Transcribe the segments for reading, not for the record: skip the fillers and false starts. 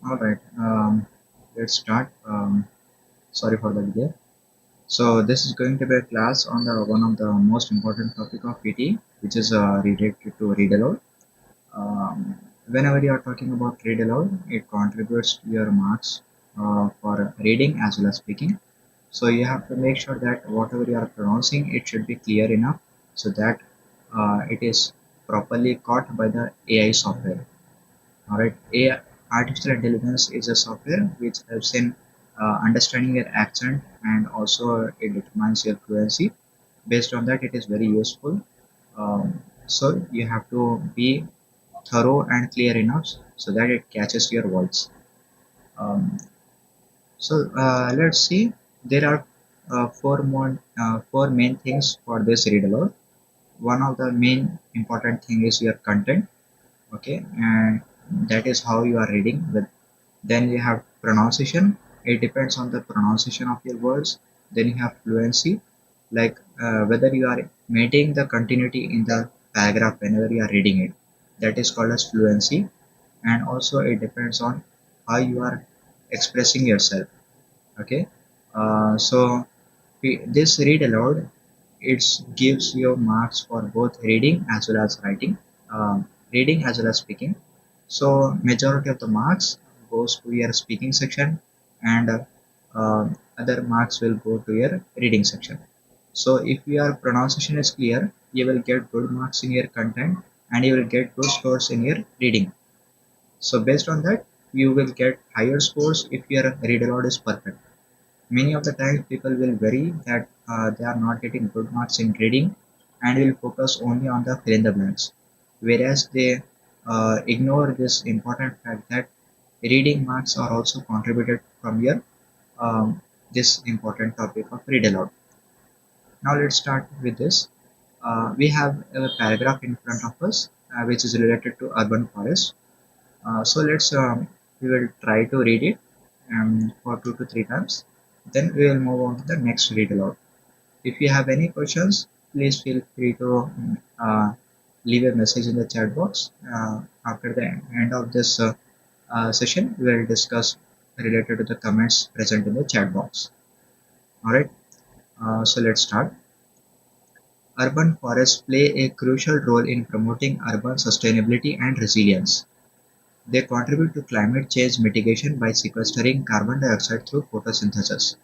All right, let's start. Sorry for the delay. So this is going to be a class on the one of the most important topic of PT, which is related to read aloud. Whenever you are talking about read aloud, it contributes to your marks for reading as well as speaking. So you have to make sure that whatever you are pronouncing, it should be clear enough so that it is properly caught by the AI software. Alright, AI, artificial intelligence is a software which helps in understanding your accent and also it determines your fluency. Based on that, it is very useful. So you have to be thorough and clear enough so that it catches your voice. Um, so let's see. There are four main things for this read aloud. One of the main important thing is your content. Okay, and that is how you are reading with. Then you have pronunciation. It depends on the pronunciation of your words. Then you have fluency, like whether you are maintaining the continuity in the paragraph whenever you are reading it. That is called as fluency. And also it depends on how you are expressing yourself. Okay. So this read aloud, it gives you marks for both reading as well as writing, reading as well as speaking. So majority of the marks goes to your speaking section and other marks will go to your reading section. So if your pronunciation is clear, you will get good marks in your content and you will get good scores in your reading. So based on that, you will get higher scores if your read aloud is perfect. Many of the times people will worry that they are not getting good marks in reading and will focus only on the fill in the blanks, whereas they ignore this important fact that reading marks are also contributed from your this important topic of read aloud. Now let's start with this. We have a paragraph in front of us which is related to urban forest. So let's we will try to read it for 2 to 3 times. Then we will move on to the next read aloud. If you have any questions, please feel free to leave a message in the chat box. After the end of this session, we will discuss related to the comments present in the chat box. All right. So let's start. Urban forests play a crucial role in promoting urban sustainability and resilience. They contribute to climate change mitigation by sequestering carbon dioxide through photosynthesis.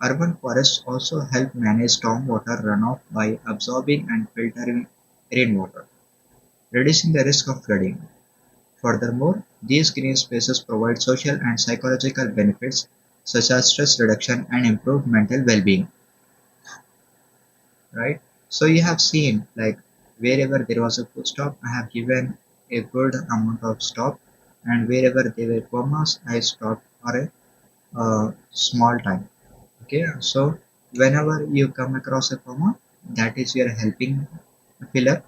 Urban forests also help manage stormwater runoff by absorbing and filtering rainwater, reducing the risk of flooding. Furthermore, these green spaces provide social and psychological benefits such as stress reduction and improved mental well-being. Right? So you have seen like wherever there was a full stop, I have given a good amount of stop, and wherever there were commas, I stopped for a small time. Okay, so whenever you come across a comma, that is your helping filler.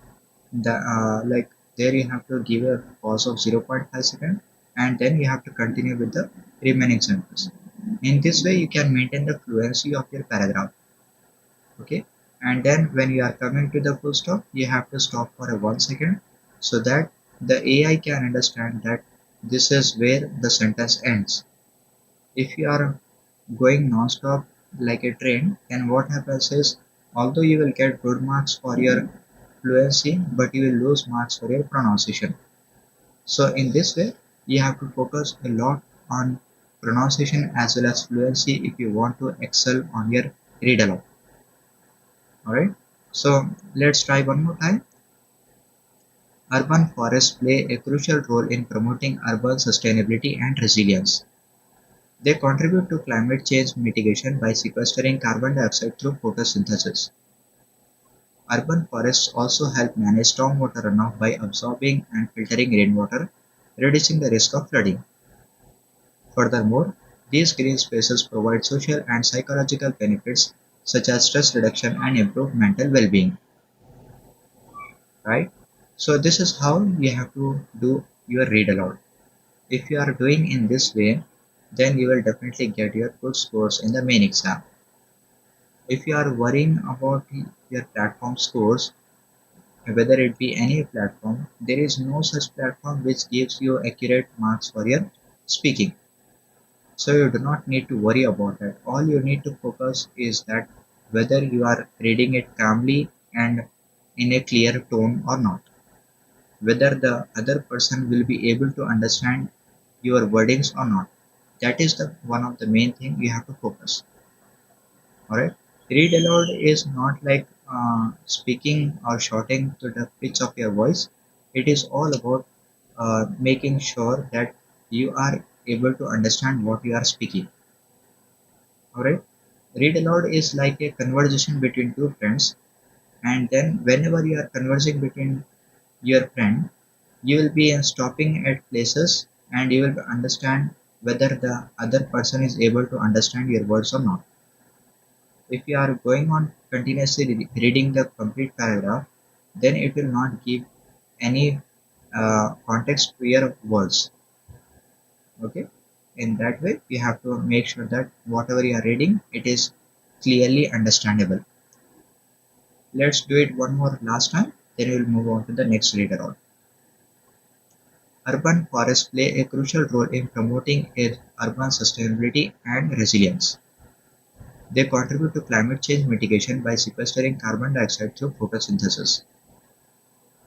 The like there you have to give a pause of 0.5 seconds, and then you have to continue with the remaining sentence. In this way, you can maintain the fluency of your paragraph. Okay, and then when you are coming to the full stop, you have to stop for a 1 second so that the AI can understand that this is where the sentence ends. If you are going non-stop like a train, then what happens is although you will get good marks for your fluency, but you will lose marks for your pronunciation. So in this way, you have to focus a lot on pronunciation as well as fluency if you want to excel on your read aloud. Alright, so let's try one more time. Urban forests play a crucial role in promoting urban sustainability and resilience. They contribute to climate change mitigation by sequestering carbon dioxide through photosynthesis. Urban forests also help manage stormwater runoff by absorbing and filtering rainwater, reducing the risk of flooding. Furthermore, these green spaces provide social and psychological benefits such as stress reduction and improved mental well-being. Right? So this is how you have to do your read aloud. If you are doing in this way, then you will definitely get your good scores in the main exam. If you are worrying about your platform scores, whether it be any platform, there is no such platform which gives you accurate marks for your speaking. So you do not need to worry about that. All you need to focus is that whether you are reading it calmly and in a clear tone or not, whether the other person will be able to understand your wordings or not. That is the one of the main thing you have to focus. All right. Read aloud is not like speaking or shouting to the pitch of your voice. It is all about making sure that you are able to understand what you are speaking. All right. Read aloud is like a conversation between two friends, and then whenever you are conversing between your friend, you will be stopping at places and you will understand whether the other person is able to understand your words or not. If you are going on continuously reading the complete paragraph, then it will not give any context to your words. Okay, in that way you have to make sure that whatever you are reading, it is clearly understandable. Let's do it one more last time, then we will move on to the next reader on. Urban forests play a crucial role in promoting urban sustainability and resilience. They contribute to climate change mitigation by sequestering carbon dioxide through photosynthesis.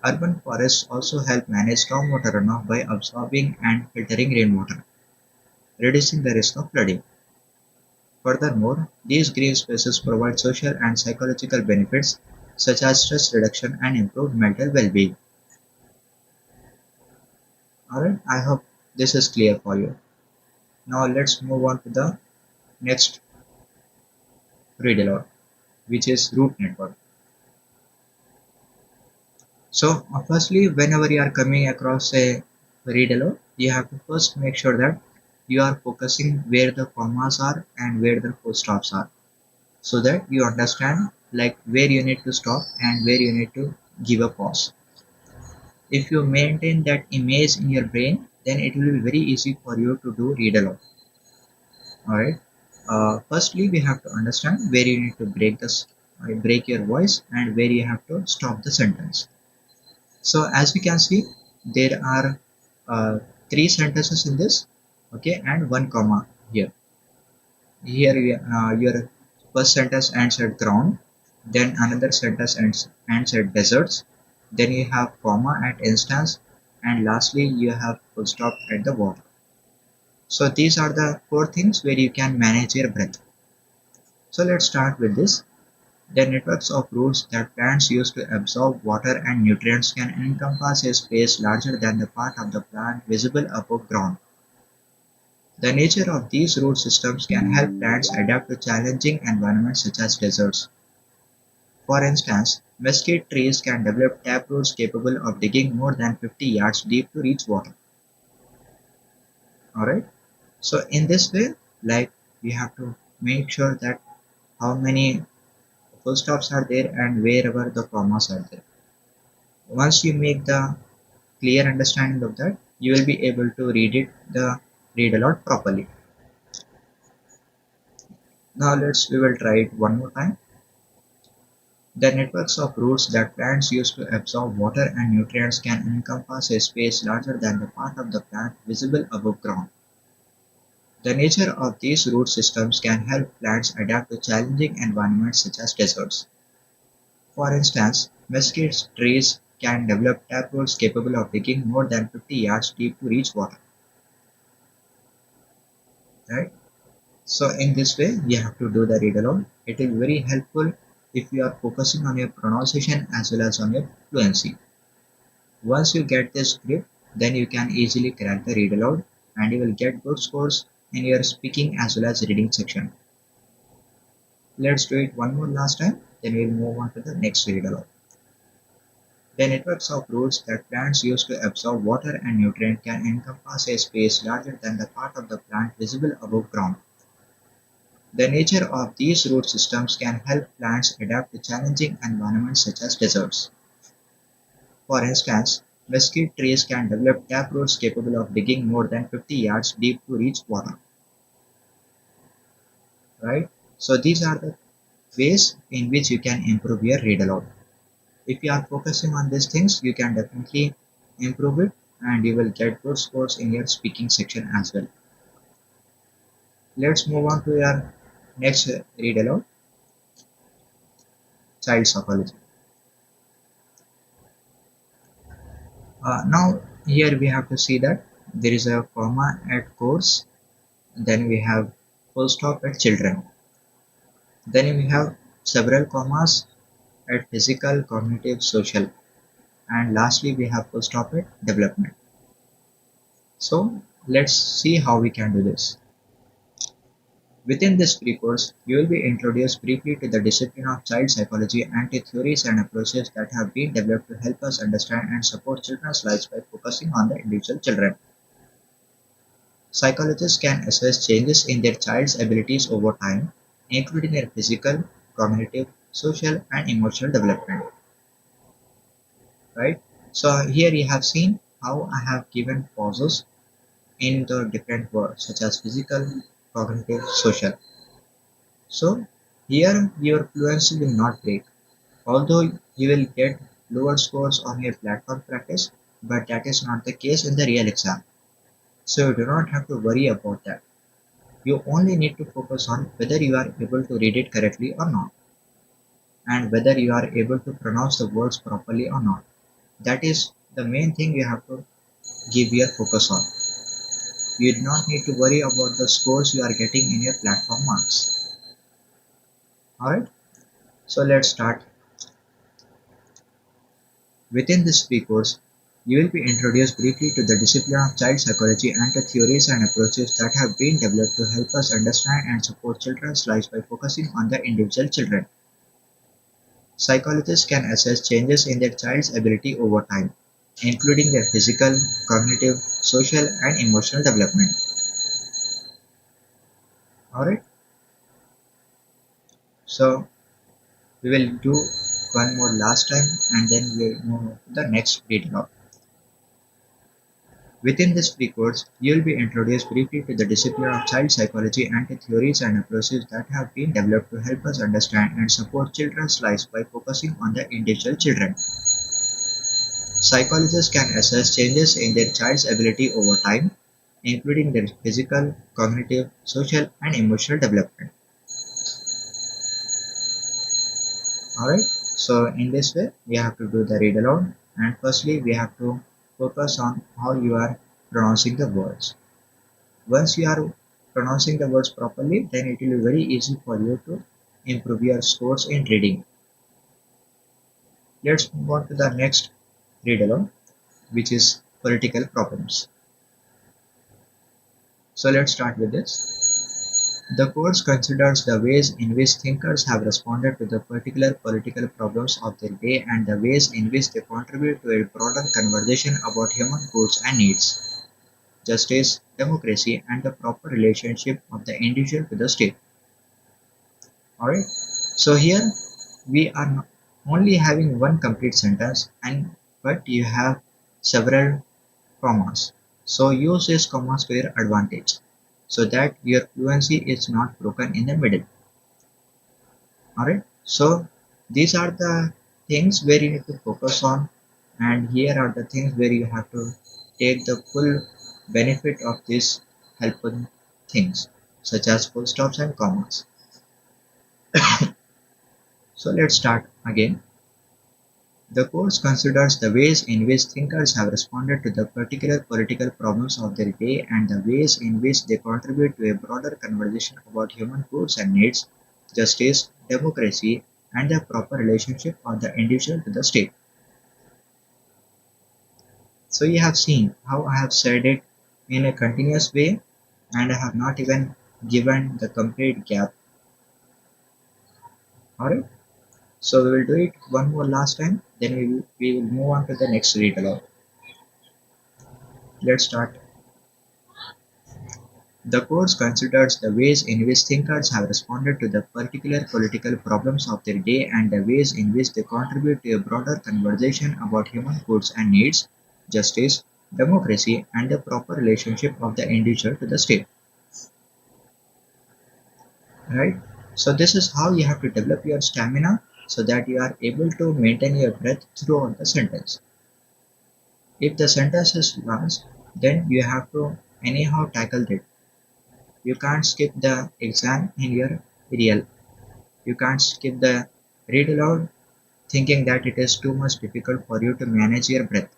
Urban forests also help manage stormwater runoff by absorbing and filtering rainwater, reducing the risk of flooding. Furthermore, these green spaces provide social and psychological benefits such as stress reduction and improved mental well-being. Alright, I hope this is clear for you. Now let's move on to the next read aloud, which is root network. So firstly, whenever you are coming across a read aloud, you have to first make sure that you are focusing where the commas are and where the full stops are, so that you understand like where you need to stop and where you need to give a pause. If you maintain that image in your brain, then it will be very easy for you to do read aloud. Alright. Firstly, we have to understand where you need to break your voice and where you have to stop the sentence. So as we can see, there are three sentences in this, okay, and one comma here. Your first sentence ends at ground, then another sentence ends at deserts, then you have comma at instance, and lastly you have full stop at the water. So these are the four things where you can manage your breath. So let's start with this. The networks of roots that plants use to absorb water and nutrients can encompass a space larger than the part of the plant visible above ground. The nature of these root systems can help plants adapt to challenging environments such as deserts. For instance, mesquite trees can develop taproots capable of digging more than 50 yards deep to reach water. Alright? So in this way, like we have to make sure that how many full stops are there and wherever the commas are there. Once you make the clear understanding of that, you will be able to read aloud properly. Now we will try it one more time. The networks of roots that plants use to absorb water and nutrients can encompass a space larger than the part of the plant visible above ground. The nature of these root systems can help plants adapt to challenging environments such as deserts. For instance, mesquite trees can develop taproots capable of digging more than 50 yards deep to reach water. Right? So in this way, you have to do the read aloud. It is very helpful if you are focusing on your pronunciation as well as on your fluency. Once you get this grip, then you can easily crack the read aloud and you will get good scores in your speaking as well as reading section. Let's do it one more last time, then we'll move on to the next read aloud. The networks of roots that plants use to absorb water and nutrient can encompass a space larger than the part of the plant visible above ground. The nature of these root systems can help plants adapt to challenging environments such as deserts. For instance, mesquite trees can develop taproots capable of digging more than 50 yards deep to reach water. Right? So these are the ways in which you can improve your read aloud. If you are focusing on these things, you can definitely improve it and you will get good scores in your speaking section as well. Let's move on to your next read aloud, child psychology. Now here we have to see that there is a comma at course, then we have full stop at children, then we have several commas at physical, cognitive, social, and lastly we have full stop at development. So let's see how we can do this. Within this pre-course, you will be introduced briefly to the discipline of child psychology and to theories and approaches that have been developed to help us understand and support children's lives by focusing on the individual children. Psychologists can assess changes in their child's abilities over time, including their physical, cognitive, social, and emotional development. Right? So here you have seen how I have given pauses in the different words such as physical, cognitive, social. So here your fluency will not break, although you will get lower scores on your platform practice, but that is not the case in the real exam. So you do not have to worry about that. You only need to focus on whether you are able to read it correctly or not, and whether you are able to pronounce the words properly or not. That is the main thing you have to give your focus on. You do not need to worry about the scores you are getting in your platform marks. Alright, so let's start. Within this pre-course, you will be introduced briefly to the discipline of child psychology and the theories and approaches that have been developed to help us understand and support children's lives by focusing on the individual children. Psychologists can assess changes in their child's ability over time, including their physical, cognitive, social, and emotional development. Alright, so we will do one more last time and then we will move to the next detail. Within this pre-course, you will be introduced briefly to the discipline of child psychology and the theories and approaches that have been developed to help us understand and support children's lives by focusing on the individual children. Psychologists can assess changes in their child's ability over time, including their physical, cognitive, social, and emotional development. Alright, so in this way, we have to do the read aloud, and firstly, we have to focus on how you are pronouncing the words. Once you are pronouncing the words properly, then it will be very easy for you to improve your scores in reading. Let's move on to the next read aloud, which is political problems. So let's start with this. The course considers the ways in which thinkers have responded to the particular political problems of their day and the ways in which they contribute to a broader conversation about human goods and needs, justice, democracy, and the proper relationship of the individual to the state. Alright, so here we are only having one complete sentence, and but you have several commas. So use these commas to your advantage so that your fluency is not broken in the middle. Alright, so these are the things where you need to focus on, and here are the things where you have to take the full benefit of these helpful things such as full stops and commas. So let's start again. The course considers the ways in which thinkers have responded to the particular political problems of their day and the ways in which they contribute to a broader conversation about human goods and needs, justice, democracy, and the proper relationship of the individual to the state. So you have seen how I have said it in a continuous way, and I have not even given the complete gap. Alright, so we will do it one more last time, then we will move on to the next read aloud. Let's start. The course considers the ways in which thinkers have responded to the particular political problems of their day and the ways in which they contribute to a broader conversation about human goods and needs, justice, democracy, and the proper relationship of the individual to the state. Right? So this is how you have to develop your stamina so that you are able to maintain your breath throughout the sentence. If the sentence is lost, then you have to anyhow tackle it. You can't skip the exam in your real. You can't skip the read aloud thinking that it is too much difficult for you to manage your breath.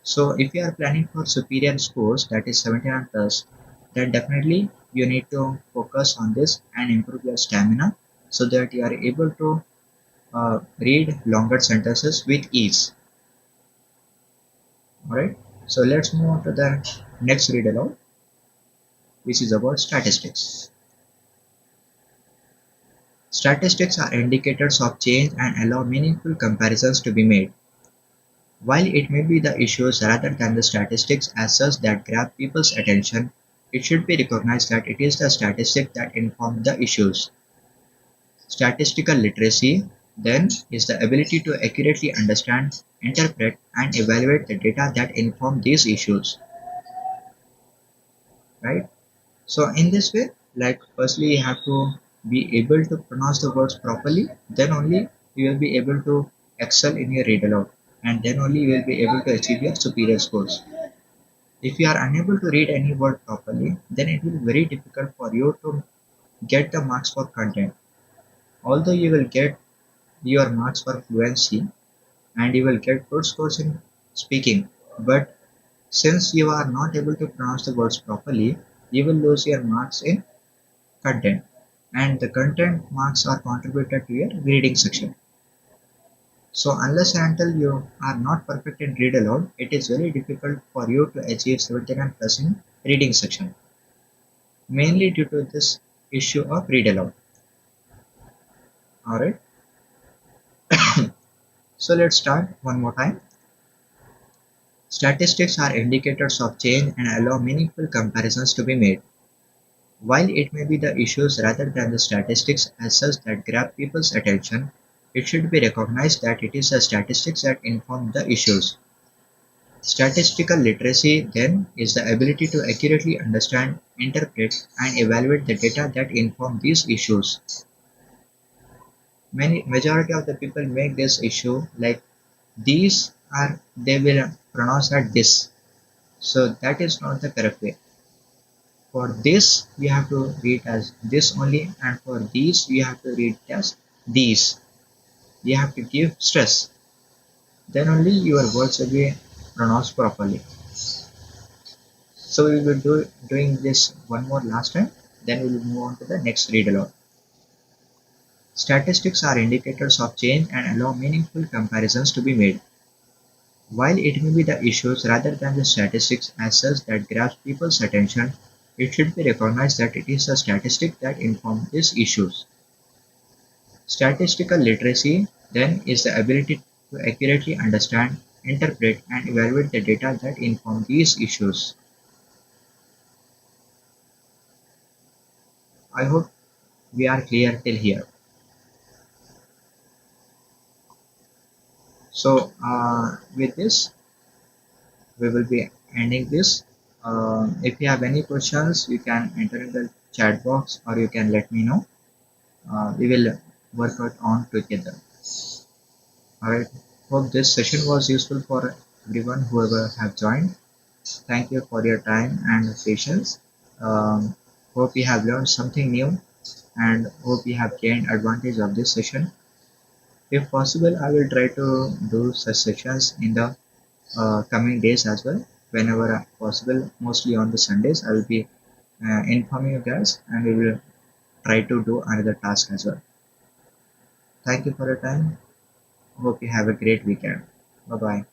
So if you are planning for superior scores, that is 79 plus, then definitely you need to focus on this and improve your stamina so that you are able to read longer sentences with ease. Alright, so let's move on to the next read aloud, which is about statistics. Statistics are indicators of change and allow meaningful comparisons to be made. While it may be the issues rather than the statistics as such that grab people's attention, it should be recognized that it is the statistics that inform the issues. Statistical literacy, then, is the ability to accurately understand, interpret, and evaluate the data that inform these issues. Right? So, in this way, like, firstly, you have to be able to pronounce the words properly, then only you will be able to excel in your read aloud, and then only you will be able to achieve your superior scores. If you are unable to read any word properly, then it will be very difficult for you to get the marks for content. Although you will get your marks for fluency and you will get good scores in speaking, but since you are not able to pronounce the words properly, you will lose your marks in content, and the content marks are contributed to your reading section. So unless and until you are not perfect in read aloud, it is very difficult for you to achieve 79 plus in reading section, mainly due to this issue of read aloud. Alright, so let's start one more time. Statistics are indicators of change and allow meaningful comparisons to be made. While it may be the issues rather than the statistics as such that grab people's attention, it should be recognized that it is the statistics that inform the issues. Statistical literacy, then, is the ability to accurately understand, interpret, and evaluate the data that inform these issues. Majority of the people make this issue like these are they will pronounce as this. So that is not the correct way. For this you have to read as this only, and for these you have to read as these. You have to give stress. Then only your words will be pronounced properly. So we will doing this one more last time. Then we will move on to the next read aloud. Statistics are indicators of change and allow meaningful comparisons to be made. While it may be the issues rather than the statistics as such that grabs people's attention, it should be recognized that it is the statistics that inform these issues. Statistical literacy, then, is the ability to accurately understand, interpret, and evaluate the data that inform these issues. I hope we are clear till here. So, with this, we will be ending this. If you have any questions, you can enter in the chat box or you can let me know. We will work out on together. Alright, hope this session was useful for everyone whoever have joined. Thank you for your time and patience. Hope you have learned something new and hope you have gained advantage of this session. If possible, I will try to do such sessions in the coming days as well. Whenever possible, mostly on the Sundays, I will be informing you guys and we will try to do another task as well. Thank you for your time. Hope you have a great weekend. Bye bye.